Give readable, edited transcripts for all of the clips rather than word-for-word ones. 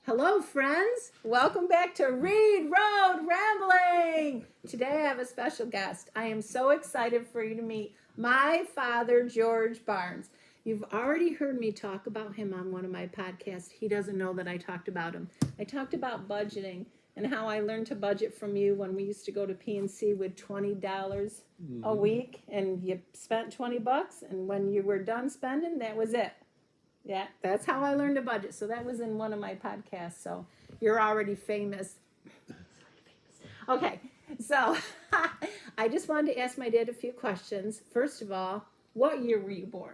Hello, friends. Welcome back to Reed Road Rambling. Today I have a special guest. I am so excited for you to meet my father, George Barnes. You've already heard me talk about him on one of my podcasts. He doesn't know that I talked about him. I talked about budgeting and how I learned to budget from you when we used to go to PNC with $20 a week, and you spent 20 bucks, and when you were done spending, that was it. Yeah, that's how I learned to budget. So that was in one of my podcasts. So you're already famous. Okay, so I just wanted to ask my dad a few questions. First of all, what year were you born?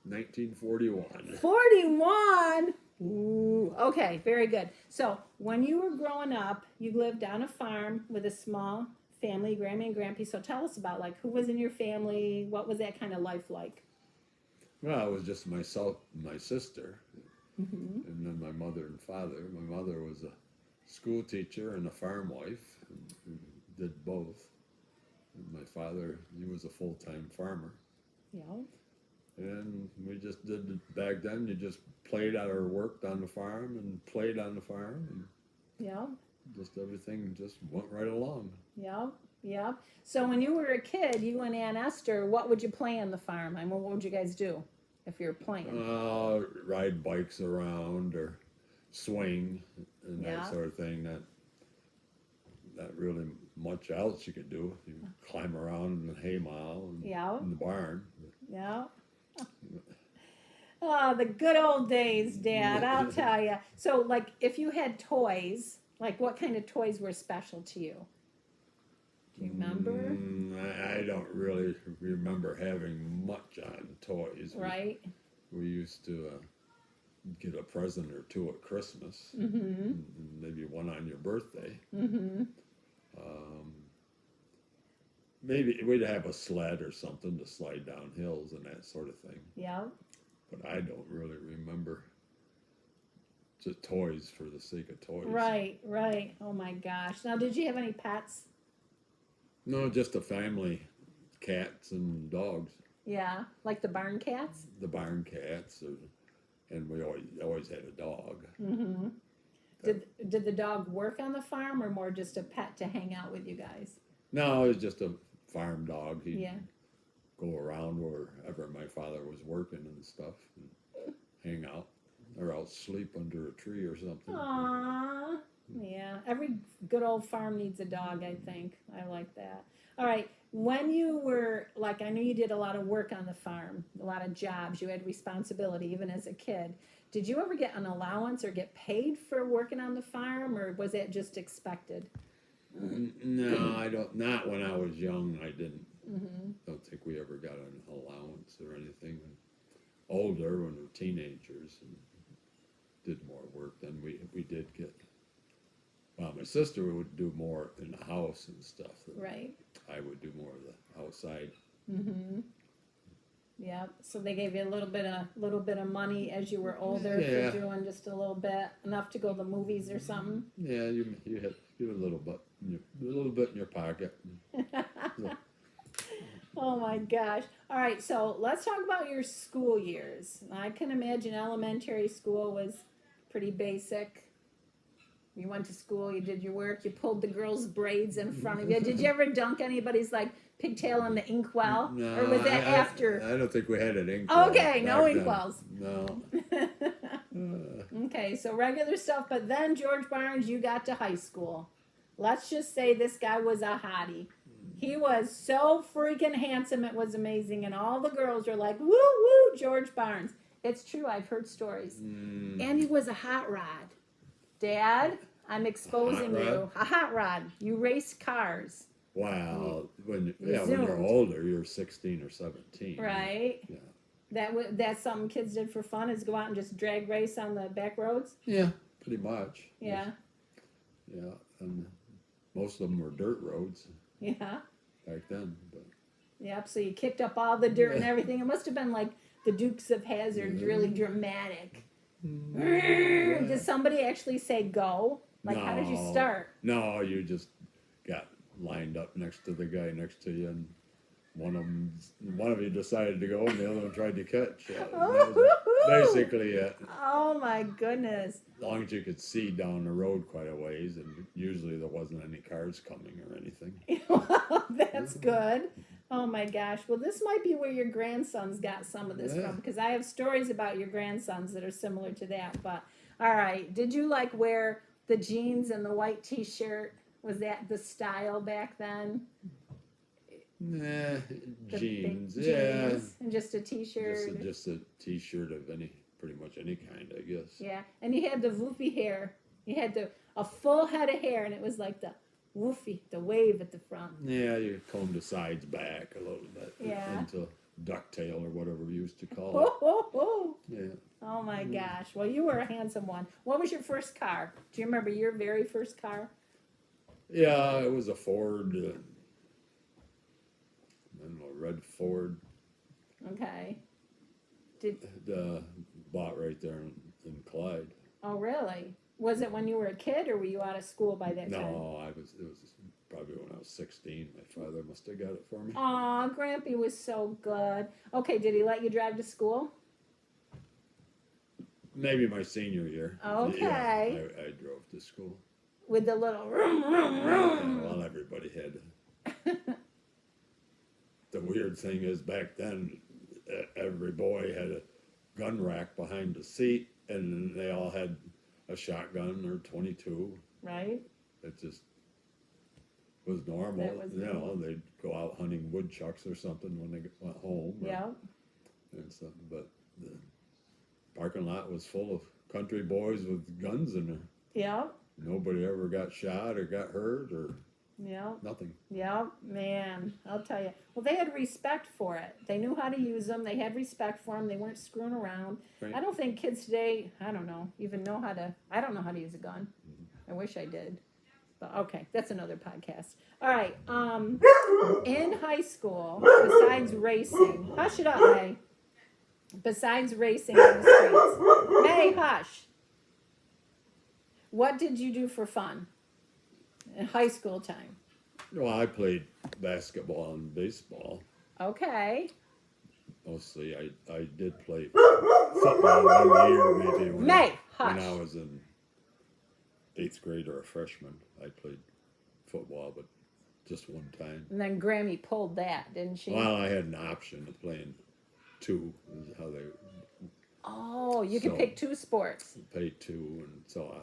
1941. 41? Ooh, okay, very good. So when you were growing up, you lived on a farm with a small family, Grammy and Grampy. So tell us about, like, who was in your family? What was that kind of life like? Well, it was just myself and my sister, Mm-hmm. and then my mother and father. My mother was a school teacher and a farm wife, and did both. And my father, he was a full-time farmer. Yeah. And we just did, back then, you just played out or worked on the farm and played on the farm, and Yeah. just everything just went right along. Yeah, yeah. So when you were a kid, you and Aunt Esther, what would you play on the farm? I mean, what would you guys do if you were playing? Ride bikes around or swing and Yeah. that sort of thing. Not really much else you could do. You climb around in the hay mow and Yeah. in the barn. Yeah. Oh, the good old days, Dad, I'll tell you. So, like, if you had toys, like, what kind of toys were special to you? Do you remember? I don't really remember having much on toys. Right? We used to get a present or two at Christmas, Mm-hmm. and maybe one on your birthday. Mm-hmm. Maybe we'd have a sled or something to slide down hills and that sort of thing. Yeah. But I don't really remember just toys for the sake of toys. Right, right. Oh my gosh. Now, did you have any pets? No, just a family, cats and dogs. Yeah. Like the barn cats? The barn cats, and we always had a dog. Mm-hmm. Did the dog work on the farm or more just a pet to hang out with you guys? No, it was just a farm dog. He'd Yeah. go around wherever my father was working and stuff, and hang out, or else sleep under a tree or something. Aww. Yeah. Every good old farm needs a dog, I think. I like that. All right. When you were, like, I know you did a lot of work on the farm, a lot of jobs. You had responsibility even as a kid. Did you ever get an allowance or get paid for working on the farm, or was that just expected? No, I don't. Not when I was young. I didn't. Mm-hmm. Don't think we ever got an allowance or anything. Older, when we were teenagers, and did more work, then we did get. Well, my sister would do more in the house and stuff. Right. I would do more of the outside. Mm-hmm. Yeah. So they gave you a little bit of money as you were older Yeah. for doing just a little bit, enough to go to the movies or something. Yeah, you had a little bit in your pocket. Oh my gosh. All right, so let's talk about your school years. I can imagine elementary school was pretty basic. You went to school, you did your work, you pulled the girls' braids in front of you. Did you ever dunk anybody's, like, pigtail in the inkwell? No, Or was that after? I don't think we had an inkwell. Okay, no back then. inkwells. No. Okay, so regular stuff, but then George Barnes, you got to high school. Let's just say this guy was a hottie. He was so freaking handsome, it was amazing, and all the girls were like, woo, woo, George Barnes. It's true, I've heard stories. And he was a hot rod. Dad, I'm exposing you. A hot rod. You raced cars. Wow. When you're zoomed. older, you're 16 or 17. Right? Yeah. That's something kids did for fun, is go out and just drag race on the back roads? Yeah, pretty much. Yeah. Yeah, and most of them were dirt roads Yeah. back then. But Yep, so you kicked up all the dirt and everything. It must have been like the Dukes of Hazzard, really dramatic. Did somebody actually say go? Like, how did you No. start? No, you just got lined up next to the guy next to you, and one of you decided to go, and the other one tried to catch. basically it. Oh my goodness. As long as you could see down the road quite a ways, and usually there wasn't any cars coming or anything. Well, that's good. Oh my gosh. Well, this might be where your grandsons got some of this Yeah. from, because I have stories about your grandsons that are similar to that. But all right, did you like wear the jeans and the white T-shirt? Was that the style back then? Nah, The jeans, big yeah. jeans and just a T-shirt. Just a T-shirt of pretty much any kind, I guess. Yeah, and you had the woofy hair. You had a full head of hair, and it was like the woofy, the wave at the front. Yeah, you comb the sides back a little bit. Yeah. Into ducktail or whatever we used to call Oh, oh, oh. it. Yeah. Oh my gosh. Well, you were a handsome one. What was your first car? Do you remember your very first car? Yeah, it was a Ford. I don't know, red Ford. Okay. Bought right there in Clyde. Oh, really? Was it when you were a kid, or were you out of school by that time? No, it was probably when I was 16. My father must have got it for me. Aw, Grampy was so good. Okay, did he let you drive to school? Maybe my senior year. Okay. Yeah, I drove to school. With the little room, room, room. Well, everybody had. The weird thing is, back then, every boy had a gun rack behind the seat, and they all had a shotgun or 22. Right? It just was normal. That was You know, they'd go out hunting woodchucks or something when they went home. Yeah. And something, but the parking lot was full of country boys with guns in there. Yeah. Nobody ever got shot or got hurt or Yeah. nothing. Yeah, man, I'll tell you. Well, they had respect for it. They knew how to use them. They had respect for them. They weren't screwing around. Right. I don't think kids today, I don't know, even know how to, I don't know how to use a gun. I wish I did. But okay, that's another podcast. All right, in high school, besides racing, hush it up, May. Besides racing in the streets. May, hush. What did you do for fun in high school time? Well, I played basketball and baseball. Okay. Mostly, I did play football 1 year, maybe when May, hush. when I was in 8th grade or a freshman. I played football, but just one time. And then Grammy pulled that, didn't she? Well, I had an option of playing two, is how they Oh, you can So- pick two sports. paid two, and so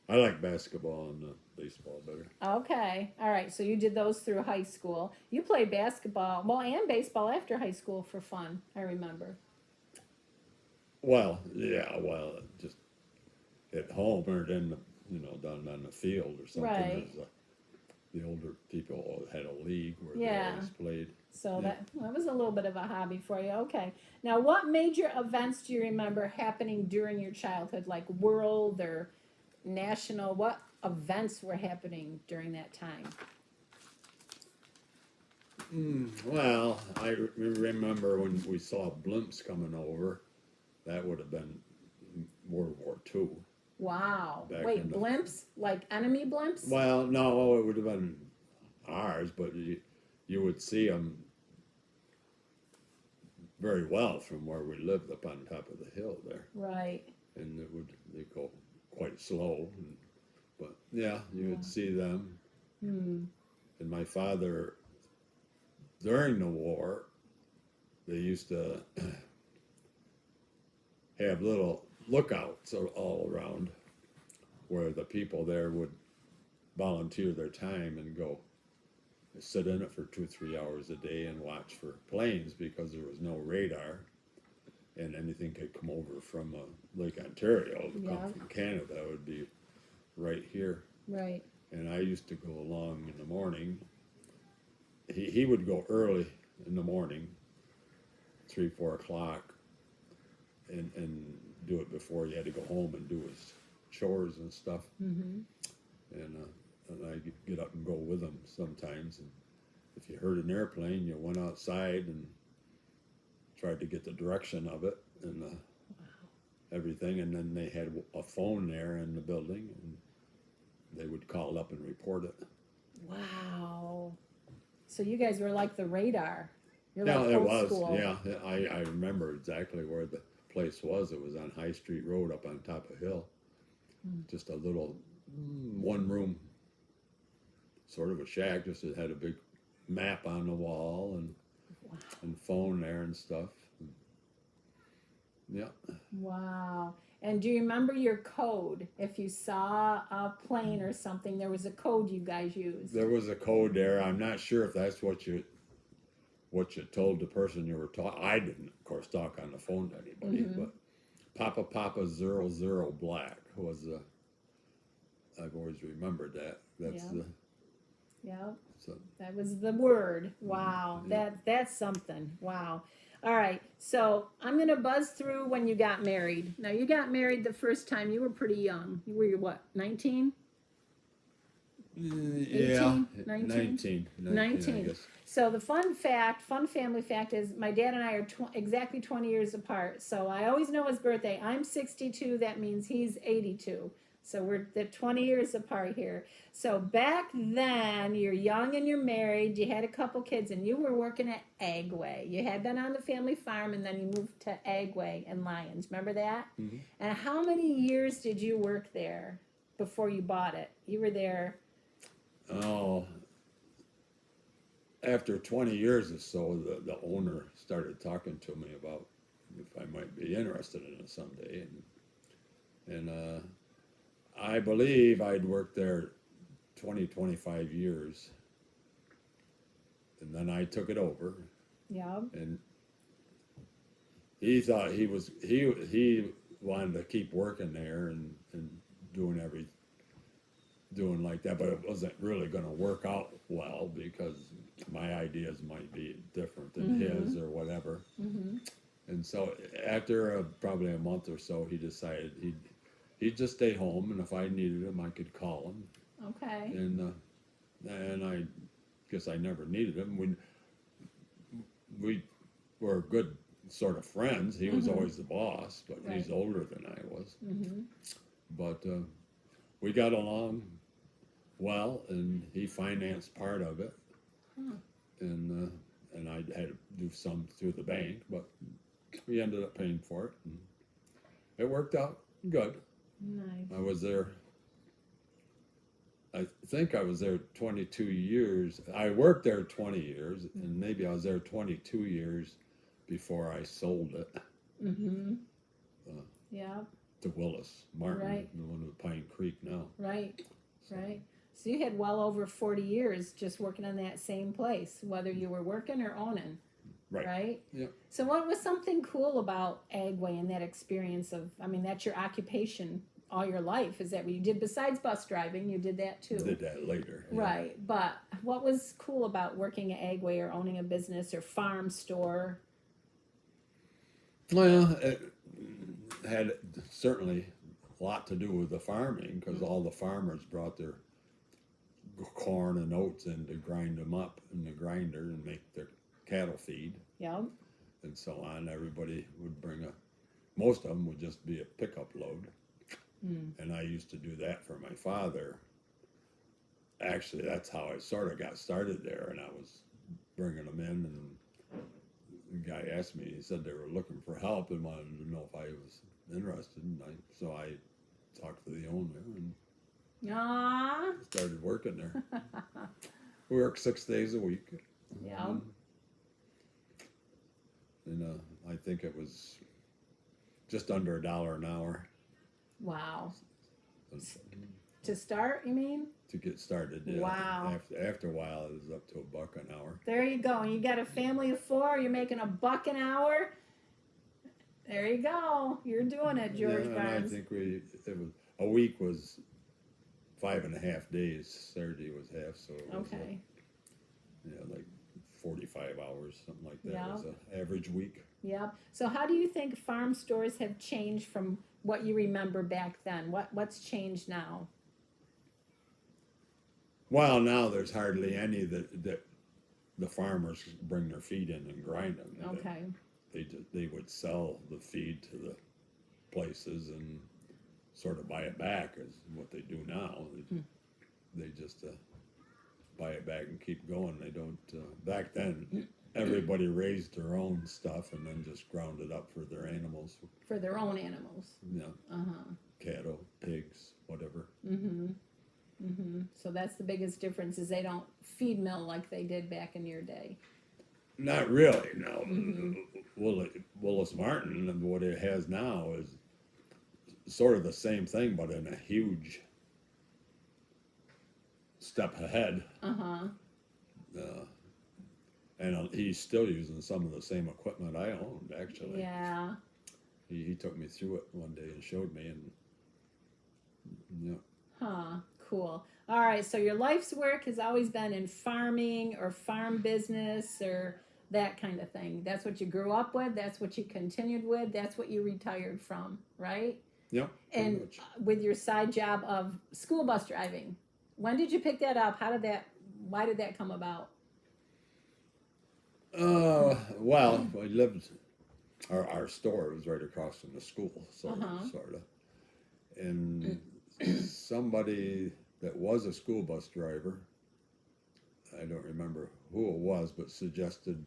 I like basketball and baseball better. Okay. All right. So you did those through high school. You played basketball, well, and baseball after high school for fun, I remember. Well, just at home or then down on the field or something. Right. There's the older people had a league where Yeah. they always played. So Yeah. that was a little bit of a hobby for you. Okay. Now, what major events do you remember happening during your childhood, like world or national? What events were happening during that time? Well, I remember when we saw blimps coming over. That would have been World War II. Wow. Back Wait, in the- blimps? Like enemy blimps? Well, no, it would have been ours, but you would see them very well from where we lived up on top of the hill there, Right. and they go quite slow, but yeah, you would see them. Hmm. And my father, during the war, they used to have little lookouts all around where the people there would volunteer their time and go sit in it for 2-3 hours a day and watch for planes, because there was no radar and anything could come over from Lake Ontario to Yeah. come from Canada would be right here. Right. And I used to go along in the morning. He would go early in the morning, 3-4 o'clock, and do it before he had to go home and do his chores and stuff. Mm-hmm. And I get up and go with him sometimes. And if you heard an airplane, you went outside and tried to get the direction of it and everything. And then they had a phone there in the building, and they would call up and report it. Wow. So you guys were like the radar. You're Yeah, like it old was. school. Yeah, I remember exactly where place was. It was on High Street Road up on top of a hill. Just a little one room, sort of a shack. Just it had a big map on the wall and phone there and stuff. Yeah. Wow. And do you remember your code? If you saw a plane or something, there was a code you guys used. There was a code there. I'm not sure if that's what you told the person you were talking. I didn't, of course, talk on the phone to anybody, but Papa 00 Black was the. I've always remembered that. That's the. Yeah. So, That was the word. Wow. Yeah. That's something. Wow. All right. So I'm gonna buzz through when you got married. Now you got married the first time. You were pretty young. You were what? 19? yeah, 19? 19. I guess. So the fun family fact is my dad and I are exactly 20 years apart. So I always know his birthday. I'm 62. That means he's 82. So we're the 20 years apart here. So back then, you're young and you're married. You had a couple kids, and you were working at Agway. You had been on the family farm, and then you moved to Agway in Lyons. Remember that? Mm-hmm. And how many years did you work there before you bought it? You were there. Oh, after 20 years or so, the owner started talking to me about if I might be interested in it someday, and I believe I'd worked there 25 years, and then I took it over, Yeah. and he thought he wanted to keep working there and doing like that, but it wasn't really going to work out well because my ideas might be different than his or whatever. And so after probably a month or so, he decided he'd just stay home, and if I needed him, I could call him. Okay. And I guess I never needed him. We were good sort of friends. He was always the boss, but he's older than I was. But we got along well, and he financed part of it, and I had to do some through the bank, but we ended up paying for it. And it worked out good. Nice. I was there. I think I was there 22 years. I worked there 20 years, and maybe I was there 22 years before I sold it Yeah. to Willis Martin, Right. the one with Pine Creek now. Right. Right. So you had well over 40 years just working on that same place, whether you were working or owning. Right. Right? Yeah. So what was something cool about Agway and that experience of, I mean, that's your occupation all your life. Is that what you did besides bus driving? You did that too. Did that later. Yeah. Right. But what was cool about working at Agway or owning a business or farm store? Well, it had certainly a lot to do with the farming because all the farmers brought their corn and oats in to grind them up in the grinder and make their cattle feed. Yeah. And so on. Everybody would bring most of them would just be a pickup load. And I used to do that for my father. Actually, that's how I sort of got started there, and I was bringing them in, and the guy asked me, he said they were looking for help and wanted to know if I was interested, and so I talked to the owner and started working there. We worked 6 days a week. Yeah. And I think it was just under $1 an hour. Wow. To start, you mean? To get started, yeah. Wow. After a while, it was up to $1 an hour. There you go. And you got a family of 4, you're making $1 an hour. There you go. You're doing it, George And Barnes. I think a week was 5.5 days. Saturday was half, so it was Okay. like 45 hours, something like that. Yeah. Was an average week. Yep. So how do you think farm stores have changed from what you remember back then? What's changed now? Well, now there's hardly any that the farmers bring their feed in and grind them. Okay. They would sell the feed to the places and sort of buy it back is what they do now. They just buy it back and keep going. They don't. Back then, everybody raised their own stuff and then just ground it up for their animals. For their own animals. Yeah, Uh-huh. cattle, pigs, whatever. Mm-hmm. Mm-hmm. So that's the biggest difference is they don't feed mill like they did back in your day. Not really. No. Mm-hmm. Willis Martin, and what it has now is sort of the same thing, but in a huge step ahead. Uh-huh. Uh, and he's still using some of the same equipment I owned, actually. Yeah. He took me through it one day and showed me, and yeah. Huh. Cool. All right. So your life's work has always been in farming or farm business or that kind of thing. That's what you grew up with. That's what you continued with. That's what you retired from, right? Yeah. pretty And much. with your side job of school bus driving, when did you pick that up? Why did that come about? Well, we lived, our store was right across from the school, sort Uh-huh. of. And somebody that was a school bus driver, I don't remember who it was, but suggested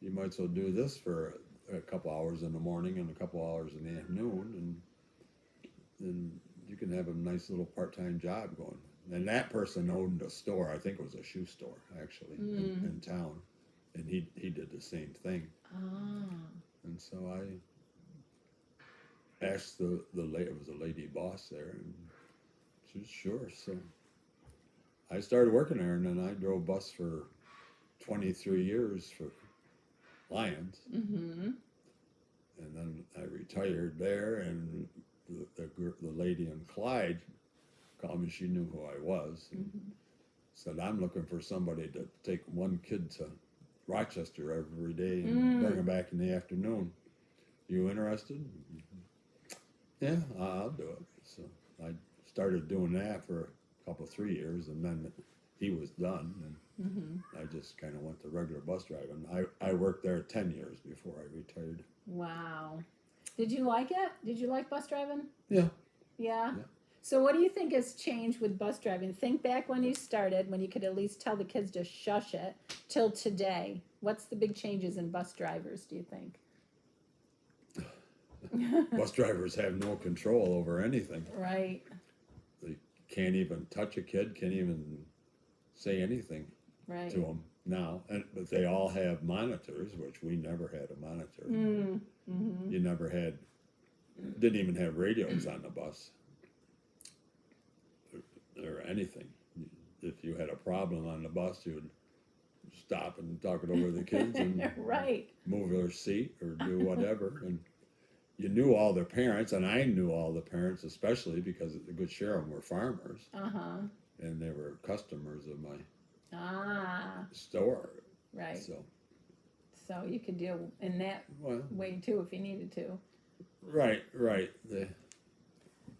you might as well do this for a couple hours in the morning and a couple hours in the afternoon, and you can have a nice little part-time job going. And that person owned a store. I think it was a shoe store, actually, in town. And he did the same thing. Ah. And so I asked it was a lady boss there, and she was sure. So I started working there, and then I drove bus for 23 years for Lions. Mm-hmm. And then I retired there, and the lady in Clyde called me. She knew who I was. And said, I'm looking for somebody to take one kid to Rochester every day and bring him back in the afternoon. You interested? Yeah, I'll do it. So I started doing that for a couple, 3 years, and then he was done, and I just kind of went to regular bus driving. I worked there 10 years before I retired. Wow. Did you like it? Did you like bus driving? Yeah. Yeah. Yeah. So what do you think has changed with bus driving? Think back when you started, when you could at least tell the kids to shush it, till today. What's the big changes in bus drivers, do you think? Bus drivers have no control over anything. Right. They can't even touch a kid, can't even say anything Right. to them now. But they all have monitors, which we never had a monitor. Mm-hmm. You never had, didn't even have radios on the bus or anything. If you had a problem on the bus, you would stop and talk it over with the kids and Right. move their seat or do whatever. And you knew all their parents, and I knew all the parents, especially because a good share of them were farmers, Uh-huh. and they were customers of my store. Right. So, So you could deal in that well, way too if you needed to. right.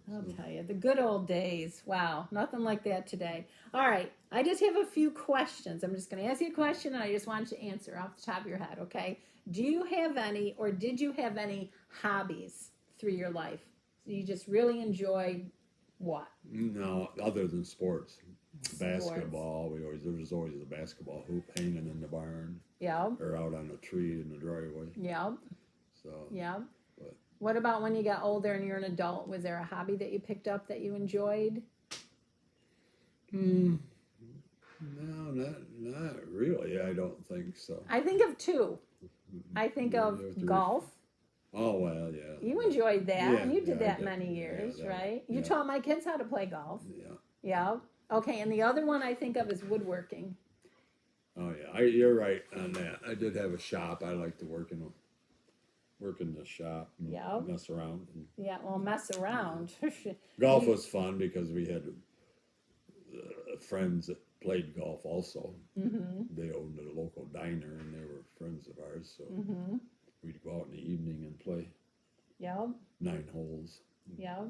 I'll tell you, the good old days. Wow, nothing like that today. All right, I just have a few questions. I'm just going to ask you a question, and I just want you to answer off the top of your head, okay? Do you have any, or did you have any hobbies through your life? You just really enjoyed what? No, other than sports. Sports. Basketball, there was always a basketball hoop hanging in the barn Yep, or out on a tree in the driveway. yep, So, yep. But- What about when you got older and you're an adult? Was there a hobby that you picked up that you enjoyed? no, not really. I don't think so. I think of two. I think Yeah, of you have to golf. Oh well, yeah. You enjoyed that, Yeah, and you did yeah, I that did. many Yeah, years, that- right? You yeah. taught my kids how to play golf. Yeah. Yeah. Okay, and the other one I think of is woodworking. Oh yeah, you're right on that. I did have a shop. I like to work in the shop and Yeah. mess around. And Yeah, well, mess around. golf was fun because we had friends that played golf also. Mm-hmm. They owned a local diner and they were friends of ours, so Mm-hmm. we'd go out in the evening and play Yep. 9 holes. Yep.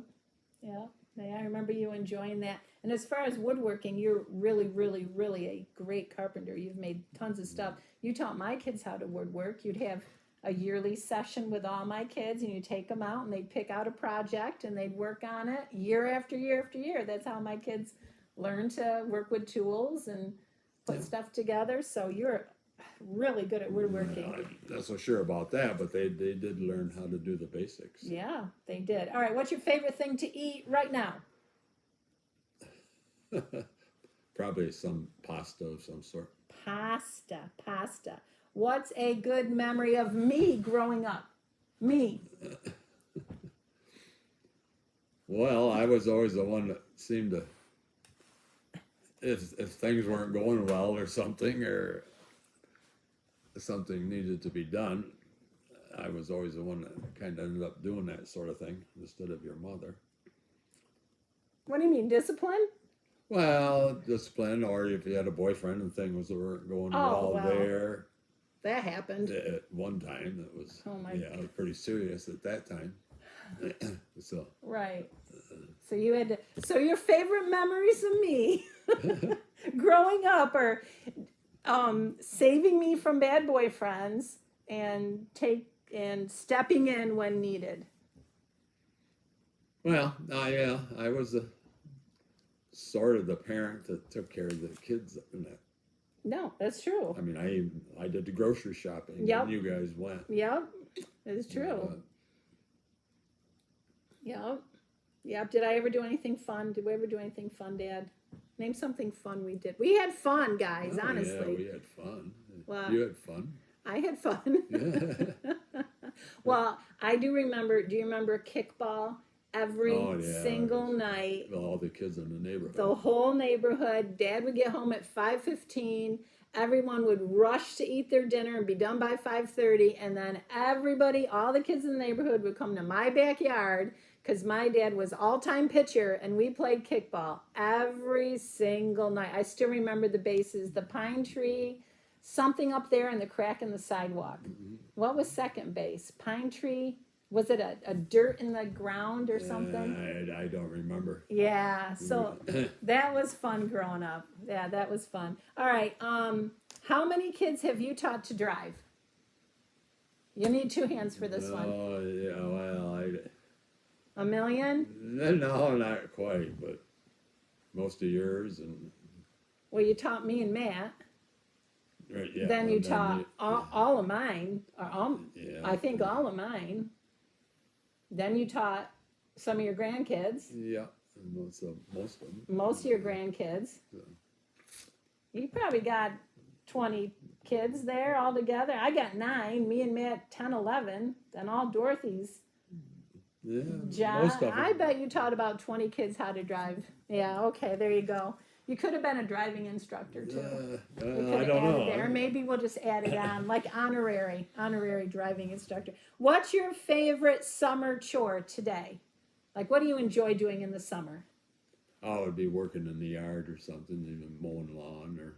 Yep. Yeah, I remember you enjoying that. And as far as woodworking, you're really, really, really a great carpenter. You've made tons of stuff. You taught my kids how to woodwork. You'd have a yearly session with all my kids, and you take them out and they'd pick out a project and they'd work on it year after year after year. That's how my kids learn to work with tools and put Yeah. stuff together. So you're really good at woodworking. I'm not so sure about that, but they did learn how to do the basics. Yeah, they did. All right, what's your favorite thing to eat right now? Probably some pasta of some sort. Pasta. What's a good memory of me growing up? Me. Well, I was always the one that seemed to, if things weren't going well or something needed to be done, I was always the one that kind of ended up doing that sort of thing instead of your mother. What do you mean, discipline? Well, discipline, or if you had a boyfriend and things weren't going Oh, well wow. there. That happened. At one time, it was Oh, my. it was pretty serious at that time. So Right. So you had to, so your favorite memories of me growing up are saving me from bad boyfriends and stepping in when needed. well, I was sort of the parent that took care of the kids in that. No, that's true. I mean, I did the grocery shopping. Yep. And you guys went. Yep, it's true. Yep. Yep. Did I ever do anything fun? Did we ever do anything fun, Dad? Name something fun we did. We had fun, guys, Oh, honestly. yeah, we had fun. Well, You had fun. I had fun. Well, I do remember, do you remember kickball? Every Oh, yeah, single night, All the kids in the neighborhood. the whole neighborhood. Dad would get home at 5:15. Everyone would rush to eat their dinner and be done by 5:30, and then everybody, all the kids in the neighborhood would come to my backyard because my dad was all-time pitcher, and we played kickball every single night. I still remember the bases, the pine tree, something up there, and the crack in the sidewalk. What was second base? Pine tree? Was it a dirt in the ground or something? I don't remember. Yeah, so that was fun growing up. Yeah, that was fun. All right, how many kids have you taught to drive? You need two hands for this one. Oh, yeah, well, A million? no, not quite, but most of yours and. Well, you taught me and Matt. Right, yeah, Then you and taught all of mine, or yeah. I think all of mine. Then you taught some of your grandkids, Yeah, and most of them. most of your grandkids. Yeah. You probably got 20 kids there all together. I got 9, me and Matt 10, 11, then all Dorothy's. Yeah, John, most of them. I bet you taught about 20 kids how to drive. Yeah, okay, there you go. You could have been a driving instructor too. We could I have don't added know. there. Maybe we'll just add it on, like honorary driving instructor. What's your favorite summer chore today? Like, what do you enjoy doing in the summer? I would be working in the yard or something, even mowing lawn or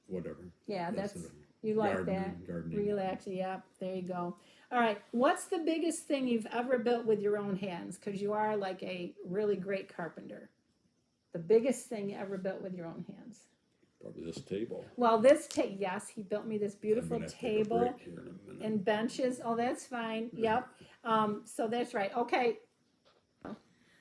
whatever. Yeah, that's sort of you like that. gardening. Relax. Yep, there you go. All right. What's the biggest thing you've ever built with your own hands? Because you are like a really great carpenter. The biggest thing you ever built with your own hands. Probably this table. Well, yes, he built me this beautiful I'm gonna have to take a table break here in a minute. and benches. Oh, that's fine. Yep. So that's right. Okay.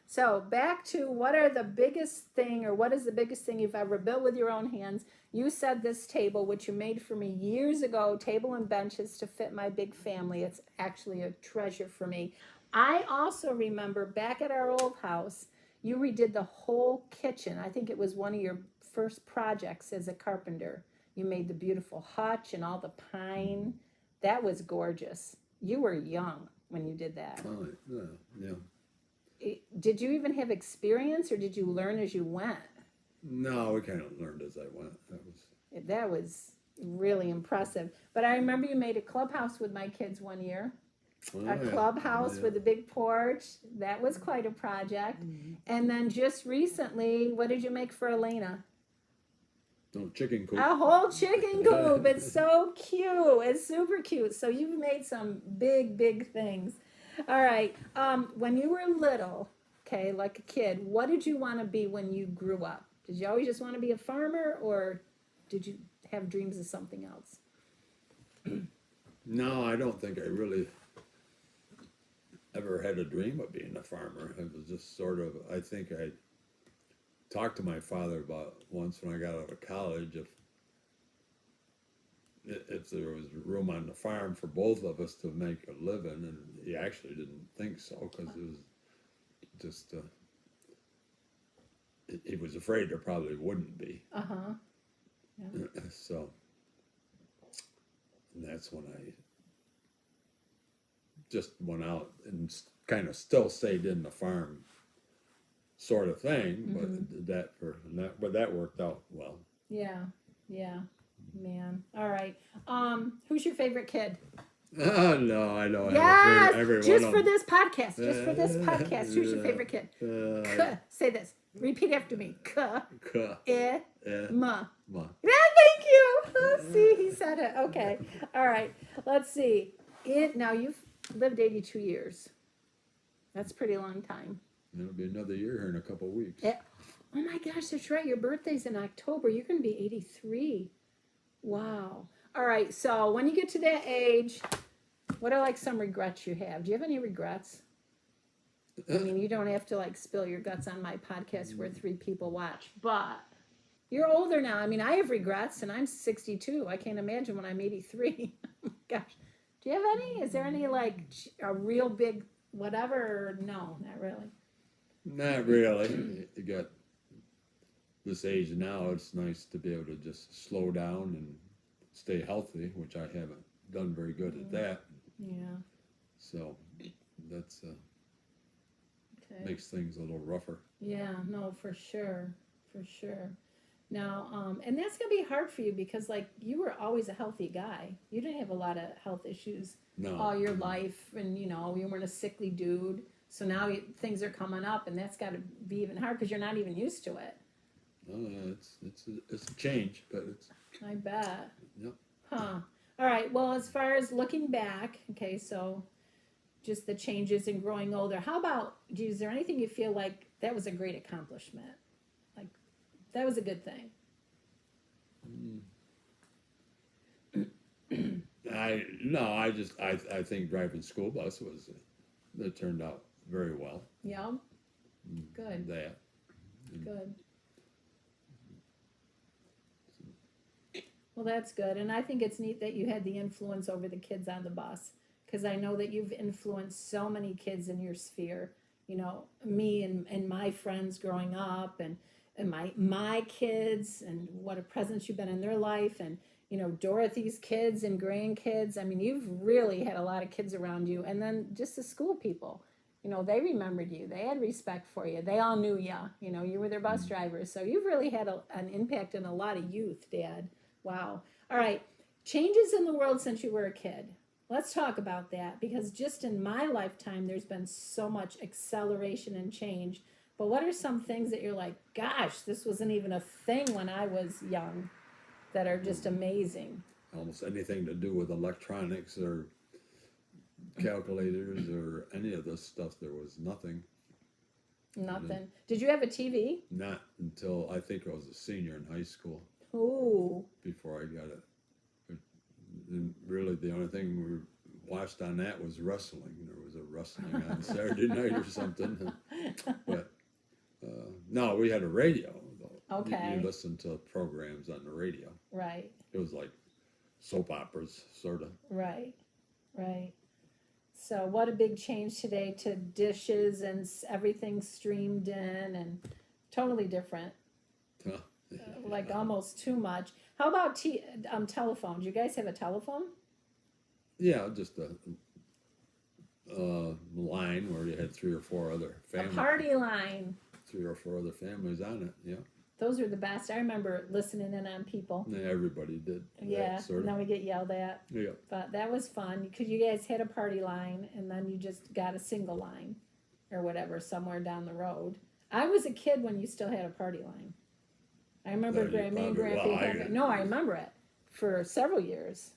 So back to what is the biggest thing you've ever built with your own hands? You said this table, which you made for me years ago, table and benches to fit my big family. It's actually a treasure for me. I also remember back at our old house, you redid the whole kitchen. I think it was one of your first projects as a carpenter. You made the beautiful hutch and all the pine. That was gorgeous. You were young when you did that. Oh, yeah. Did you even have experience, or did you learn as you went? No, we kind of learned as I went. That was really impressive. But I remember you made a clubhouse with my kids one year. A clubhouse with a big porch. That was quite a project. And then just recently, what did you make for Elena? Chicken coop. A whole chicken coop. It's so cute. It's super cute. So you've made some big, big things. All right. When you were little, okay, like a kid, what did you want to be when you grew up? Did you always just want to be a farmer, or did you have dreams of something else? No, I don't think I really ever had a dream of being a farmer. It was just sort of, I think I talked to my father about once when I got out of college if there was room on the farm for both of us to make a living, and he actually didn't think so because it was just he was afraid there probably wouldn't be. Yeah. So, and that's when I just went out and kind of still stayed in the farm sort of thing, but that worked out well. Yeah. Yeah. Man. All right. Who's your favorite kid? Oh no, I know. Yes. Every Just one for of them. this podcast. Just for this podcast. Who's your favorite kid? Say this. Repeat after me. Ma. Ma. Yeah, thank you. See, he said it. Okay. All right. Let's see. Now you've lived 82 years. That's a pretty long time. It'll be another year here in a couple of weeks. Oh my gosh, that's right. Your birthday's in October. You're going to be 83. Wow. All right. So when you get to that age, what are like some regrets you have? Do you have any regrets? I mean, you don't have to like spill your guts on my podcast where 3 people watch, but you're older now. I mean, I have regrets and I'm 62. I can't imagine when I'm 83. Gosh. Do you have any? Is there any like a real big whatever? Or no, not really. Not really. You got this age now, it's nice to be able to just slow down and stay healthy, which I haven't done very good at that. Yeah. So that's Okay. makes things a little rougher. Yeah, no, for sure. For sure. Now, and that's gonna be hard for you because like you were always a healthy guy. You didn't have a lot of health issues No. all your life, and you know, you weren't a sickly dude. So now things are coming up, and that's got to be even hard because you're not even used to it. It's a change, but it's I bet. Yep. Huh. All right. Well, as far as looking back, okay, so just the changes and growing older. How about, is there anything you feel like that was a great accomplishment? Like, that was a good thing? I think driving school bus that turned out very well. Yeah. Good. That. Good. Well, that's good. And I think it's neat that you had the influence over the kids on the bus, because I know that you've influenced so many kids in your sphere. You know, me and my friends growing up, and my kids, and what a presence you've been in their life, and you know, Dorothy's kids and grandkids. I mean, you've really had a lot of kids around you. And then just the school people, you know, they remembered you. They had respect for you. They all knew you. You know, you were their bus driver. So you've really had an impact in a lot of youth, Dad. Wow. All right. Changes in the world since you were a kid. Let's talk about that, because just in my lifetime, there's been so much acceleration and change. But what are some things that you're like, gosh, this wasn't even a thing when I was young, that are just amazing? Almost anything to do with electronics or calculators or any of this stuff, there was nothing. Nothing. Did you have a TV? Not until I think I was a senior in high school. Ooh. Before I got it. And really, the only thing we watched on that was wrestling. There was a wrestling on Saturday night or something. But no, we had a radio. Though. Okay. You listened to programs on the radio. Right. It was like soap operas, sort of. Right. Right. So what a big change today to dishes and everything streamed in and totally different. Like almost too much. How about telephones? You guys have a telephone? Yeah, just a line where you had 3 or 4 other families. A party line. 3 or 4 other families on it, yeah. Those are the best. I remember listening in on people. Yeah, everybody did. Yeah, sort of. and then we get yelled at. Yeah. But that was fun because you guys had a party line, and then you just got a single line or whatever somewhere down the road. I was a kid when you still had a party line. I remember No, you Grandma and probably- Grandpa. well, I- No, I remember it for several years.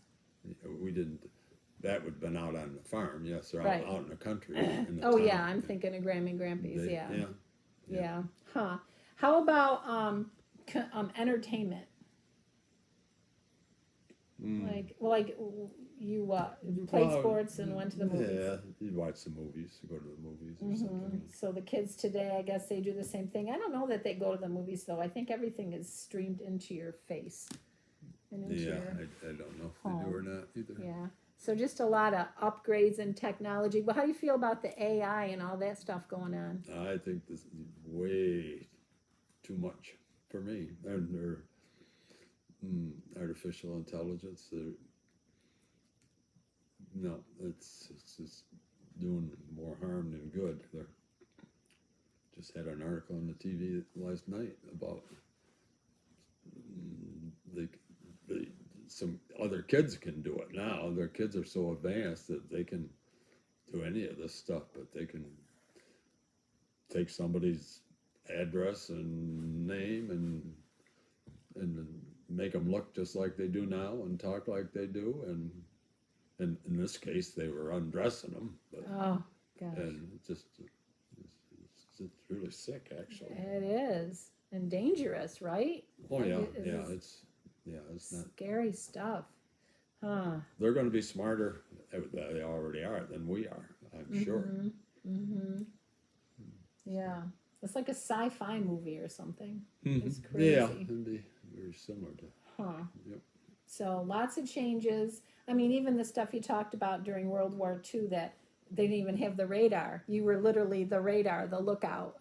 We didn't. That would have been out on the farm, yes, or Right. out in the country. In the Oh town. yeah, I'm thinking of Grandma and Grandpa's. Yeah. Yeah. Yeah. Huh. How about entertainment? Like you played Well, sports and went to the movies. Yeah, you'd watch the movies, go to the movies or Hmm. something. So the kids today, I guess they do the same thing. I don't know that they go to the movies though. I think everything is streamed into your face and into Yeah, your I don't know if they do or not either. yeah. So just a lot of upgrades in technology. But how do you feel about the AI and all that stuff going on? I think this is way too much for me. And their artificial intelligence, no, it's just doing more harm than good. They just had an article on the TV last night about the, the some other kids can do it now. Their kids are so advanced that they can do any of this stuff, but they can take somebody's address and name and make them look just like they do now and talk like they do, and in this case they were undressing them, but Oh gosh, and it's really sick actually. it is and dangerous, right? Oh yeah, It yeah, is it's not. scary stuff, huh? They're going to be smarter. They already are than we are, I'm sure. Mm-hmm. Yeah, it's like a sci-fi movie or something. Mhm. It's crazy. Yeah, it'd be very similar to. Huh. Yep. So lots of changes. I mean, even the stuff you talked about during World War II that they didn't even have the radar. You were literally the radar, the lookout,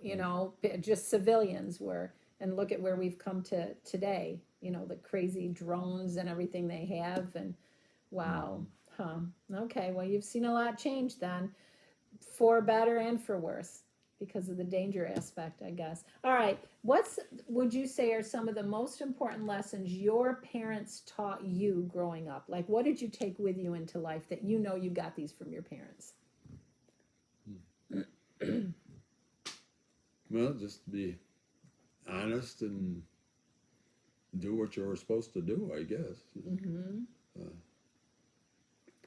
just civilians were. And look at where we've come to today, the crazy drones and everything they have. And wow, huh. Okay, well, you've seen a lot change then, for better and for worse, because of the danger aspect, I guess. All right, would you say are some of the most important lessons your parents taught you growing up? Like, what did you take with you into life that you got these from your parents? Well, just to be honest and do what you were supposed to do, I guess. Mm-hmm.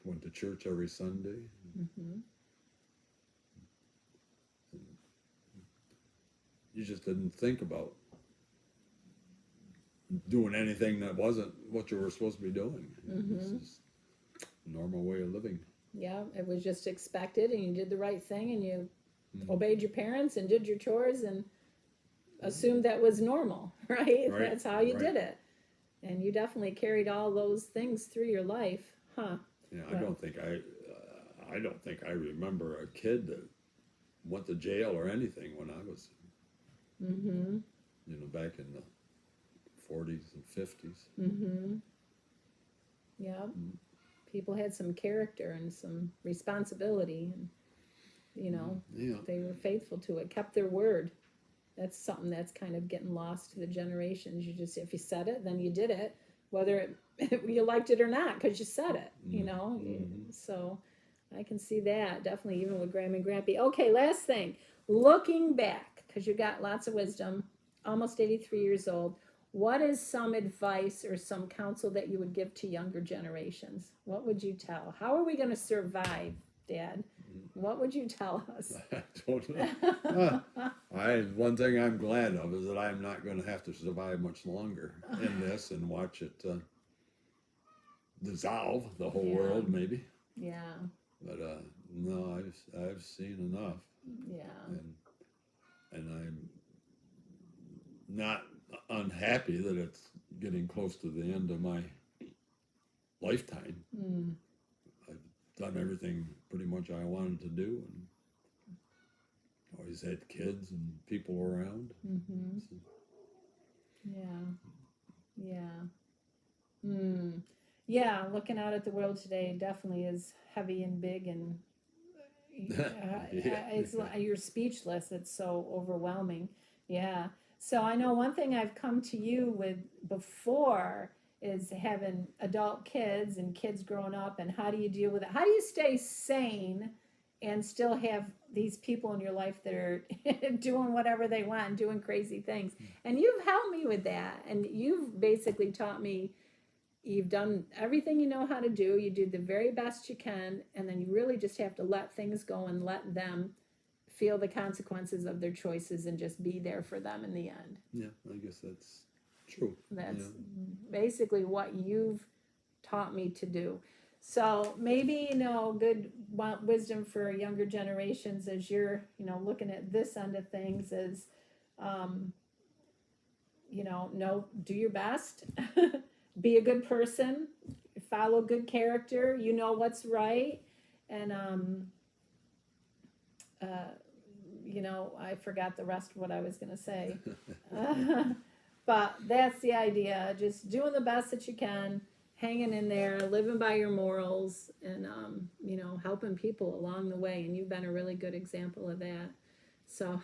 Went to church every Sunday. Mm-hmm. You just didn't think about doing anything that wasn't what you were supposed to be doing. This is a normal way of living. Yeah, it was just expected, and you did the right thing, and you obeyed your parents and did your chores and assumed that was normal, right? Right, That's how you right. did it. And you definitely carried all those things through your life, huh? Yeah, Well- I don't think I remember a kid that went to jail or anything when I was, Mm-hmm. Back in the 40s and 50s. Mm-hmm. Yeah. People had some character and some responsibility, and Yeah. they were faithful to it, kept their word. That's something that's kind of getting lost to the generations. If you said it, then you did it, whether you liked it or not, because you said it. So I can see that definitely, even with Grandma and Grampy. Okay, last thing, looking back, because you got lots of wisdom, almost 83 years old. What is some advice or some counsel that you would give to younger generations? What would you tell? How are we going to survive, Dad? What would you tell us? I don't know. One thing I'm glad of is that I'm not going to have to survive much longer in this and watch it dissolve the whole Yeah. world, maybe. Yeah, But no, I've seen enough, yeah, and I'm not unhappy that it's getting close to the end of my lifetime. I've done everything pretty much I wanted to do, and always had kids and people around. So, yeah. Yeah, looking out at the world today definitely is heavy and big, and it's you're speechless. It's so overwhelming. Yeah. So I know one thing I've come to you with before is having adult kids and kids growing up, and how do you deal with it? How do you stay sane and still have these people in your life that are doing whatever they want and doing crazy things? And you've helped me with that, and you've basically taught me. You've done everything you know how to do. You do the very best you can, and then you really just have to let things go and let them feel the consequences of their choices and just be there for them in the end. yeah, I guess that's true. That's Yeah. basically what you've taught me to do. So maybe, good wisdom for younger generations as you're, looking at this end of things is, do your best, be a good person, follow good character, what's right. And, I forgot the rest of what I was going to say. But that's the idea. Just doing the best that you can, hanging in there, living by your morals, and, helping people along the way. And you've been a really good example of that. So,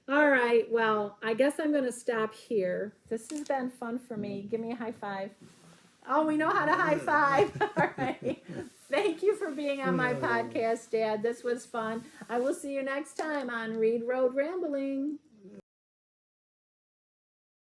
All right. Well, I guess I'm going to stop here. This has been fun for me. Give me a high five. Oh, we know how to high five. All right. Thank you for being on my podcast, Dad. This was fun. I will see you next time on Reed Road Rambling.